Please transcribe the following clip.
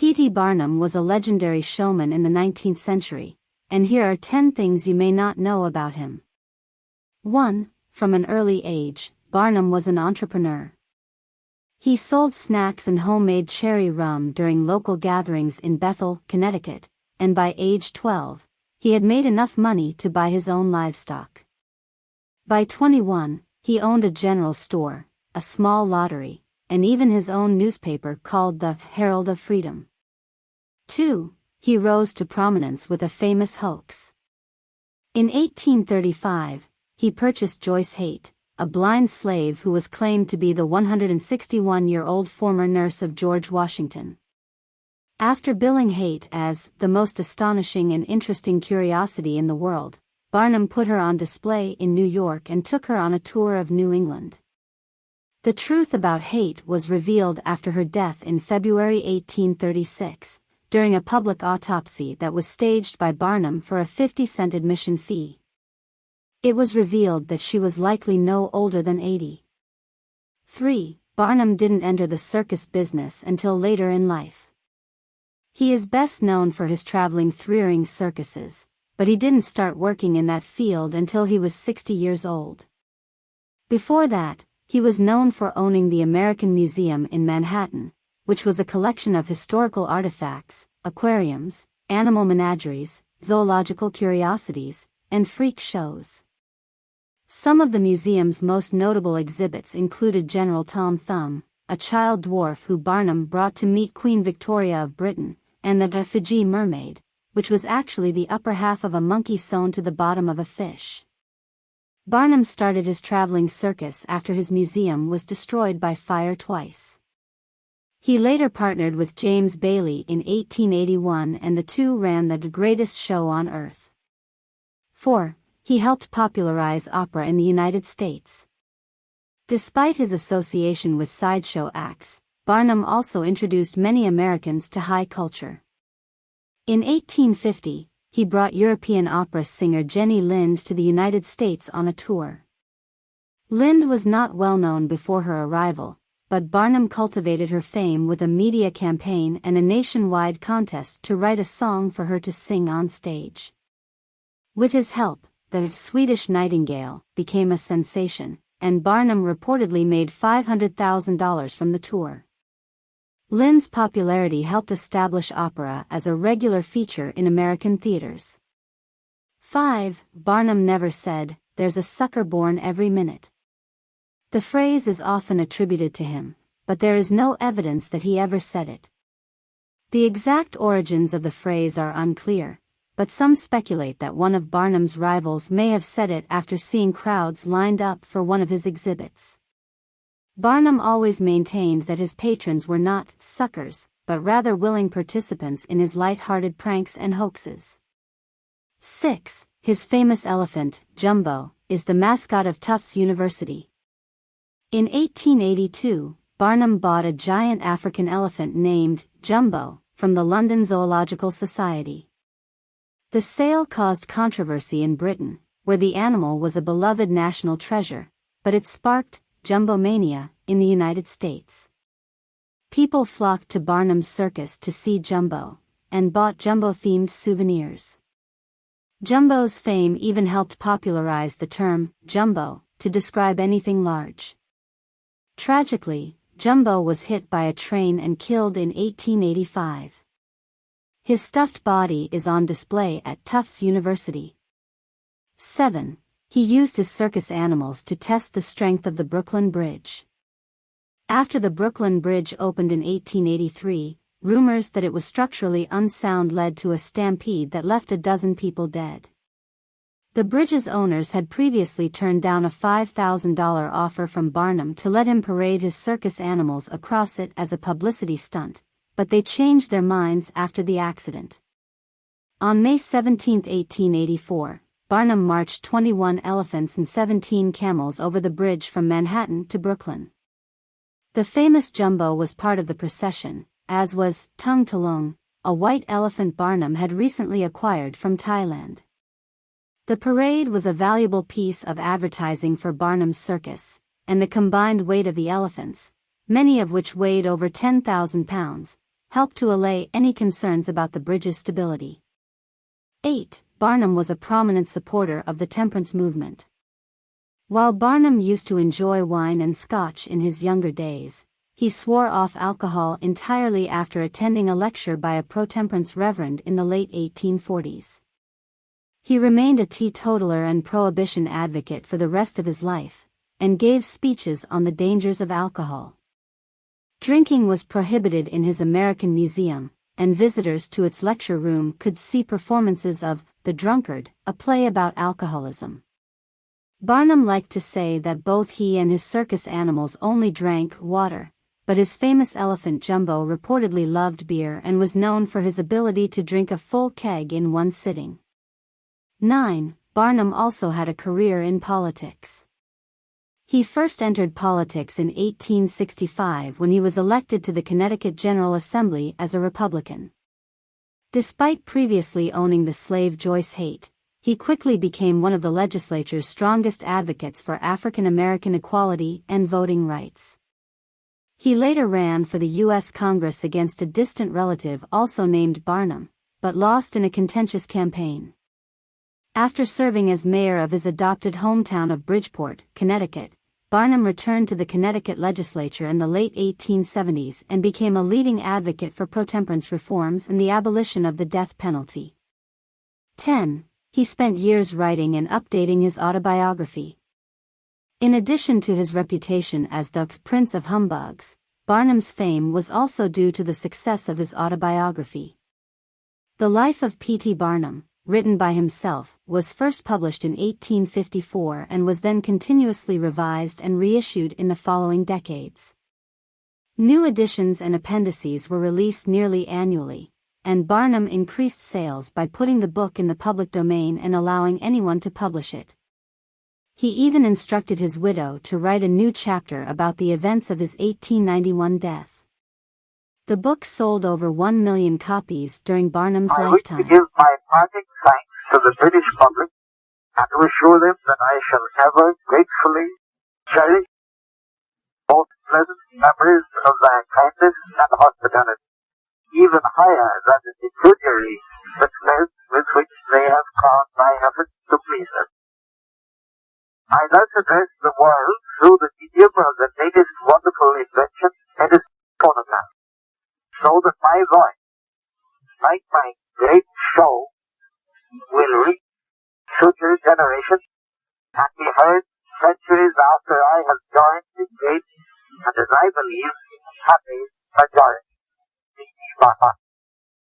P.T. Barnum was a legendary showman in the 19th century, and here are 10 things you may not know about him. 1. From an early age, Barnum was an entrepreneur. He sold snacks and homemade cherry rum during local gatherings in Bethel, Connecticut, and by age 12, he had made enough money to buy his own livestock. By 21, he owned a general store, a small lottery, and even his own newspaper called the Herald of Freedom. 2. He rose to prominence with a famous hoax. In 1835, he purchased Joice Heth, a blind slave who was claimed to be the 161-year-old former nurse of George Washington. After billing Heth as the most astonishing and interesting curiosity in the world, Barnum put her on display in New York and took her on a tour of New England. The truth about Heth was revealed after her death in February 1836, during a public autopsy that was staged by Barnum for a 50-cent admission fee. It was revealed that she was likely no older than 80. 3. Barnum didn't enter the circus business until later in life. He is best known for his traveling three-ring circuses, but he didn't start working in that field until he was 60 years old. Before that, he was known for owning the American Museum in Manhattan, which was a collection of historical artifacts, aquariums, animal menageries, zoological curiosities, and freak shows. Some of the museum's most notable exhibits included General Tom Thumb, a child dwarf who Barnum brought to meet Queen Victoria of Britain, and the effigy mermaid, which was actually the upper half of a monkey sewn to the bottom of a fish. Barnum started his traveling circus after his museum was destroyed by fire twice. He later partnered with James Bailey in 1881 and the two ran the greatest show on earth. 4. He helped popularize opera in the United States. Despite his association with sideshow acts, Barnum also introduced many Americans to high culture. In 1850, he brought European opera singer Jenny Lind to the United States on a tour. Lind was not well known before her arrival, but Barnum cultivated her fame with a media campaign and a nationwide contest to write a song for her to sing on stage. With his help, the Swedish Nightingale became a sensation, and Barnum reportedly made $500,000 from the tour. Lind's popularity helped establish opera as a regular feature in American theaters. 5. Barnum never said, "There's a sucker born every minute." The phrase is often attributed to him, but there is no evidence that he ever said it. The exact origins of the phrase are unclear, but some speculate that one of Barnum's rivals may have said it after seeing crowds lined up for one of his exhibits. Barnum always maintained that his patrons were not suckers, but rather willing participants in his light-hearted pranks and hoaxes. 6. His famous elephant, Jumbo, is the mascot of Tufts University. In 1882, Barnum bought a giant African elephant named Jumbo from the London Zoological Society. The sale caused controversy in Britain, where the animal was a beloved national treasure, but it sparked Jumbomania in the United States. People flocked to Barnum's circus to see Jumbo, and bought Jumbo-themed souvenirs. Jumbo's fame even helped popularize the term jumbo to describe anything large. Tragically, Jumbo was hit by a train and killed in 1885. His stuffed body is on display at Tufts University. 7. He used his circus animals to test the strength of the Brooklyn Bridge. After the Brooklyn Bridge opened in 1883, rumors that it was structurally unsound led to a stampede that left a dozen people dead. The bridge's owners had previously turned down a $5,000 offer from Barnum to let him parade his circus animals across it as a publicity stunt, but they changed their minds after the accident. On May 17, 1884, Barnum marched 21 elephants and 17 camels over the bridge from Manhattan to Brooklyn. The famous Jumbo was part of the procession, as was Tung Talong, a white elephant Barnum had recently acquired from Thailand. The parade was a valuable piece of advertising for Barnum's circus, and the combined weight of the elephants, many of which weighed over 10,000 pounds, helped to allay any concerns about the bridge's stability. 8. Barnum was a prominent supporter of the temperance movement. While Barnum used to enjoy wine and scotch in his younger days, he swore off alcohol entirely after attending a lecture by a pro-temperance reverend in the late 1840s. He remained a teetotaler and prohibition advocate for the rest of his life, and gave speeches on the dangers of alcohol. Drinking was prohibited in his American Museum, and visitors to its lecture room could see performances of The Drunkard, a play about alcoholism. Barnum liked to say that both he and his circus animals only drank water, but his famous elephant Jumbo reportedly loved beer and was known for his ability to drink a full keg in one sitting. 9. Barnum also had a career in politics. He first entered politics in 1865 when he was elected to the Connecticut General Assembly as a Republican. Despite previously owning the slave Joice Heth, he quickly became one of the legislature's strongest advocates for African American equality and voting rights. He later ran for the U.S. Congress against a distant relative also named Barnum, but lost in a contentious campaign. After serving as mayor of his adopted hometown of Bridgeport, Connecticut, Barnum returned to the Connecticut legislature in the late 1870s and became a leading advocate for pro-temperance reforms and the abolition of the death penalty. 10. He spent years writing and updating his autobiography. In addition to his reputation as the Prince of Humbugs, Barnum's fame was also due to the success of his autobiography. The Life of P.T. Barnum, written by himself, was first published in 1854 and was then continuously revised and reissued in the following decades. New editions and appendices were released nearly annually, and Barnum increased sales by putting the book in the public domain and allowing anyone to publish it. He even instructed his widow to write a new chapter about the events of his 1891 death. The book sold over 1 million copies during Barnum's lifetime. I wish to give my parting thanks to the British public and to assure them that I shall ever gratefully cherish most pleasant memories of their kindness and hospitality, even higher than the pecuniary success with which they have caused my efforts to please them. I thus address the world through the medium of the latest wonderful invention, that is phonograph, so that my voice, like my great show, will reach future generations and be heard centuries after I have joined the great and, as I believe, happy majority.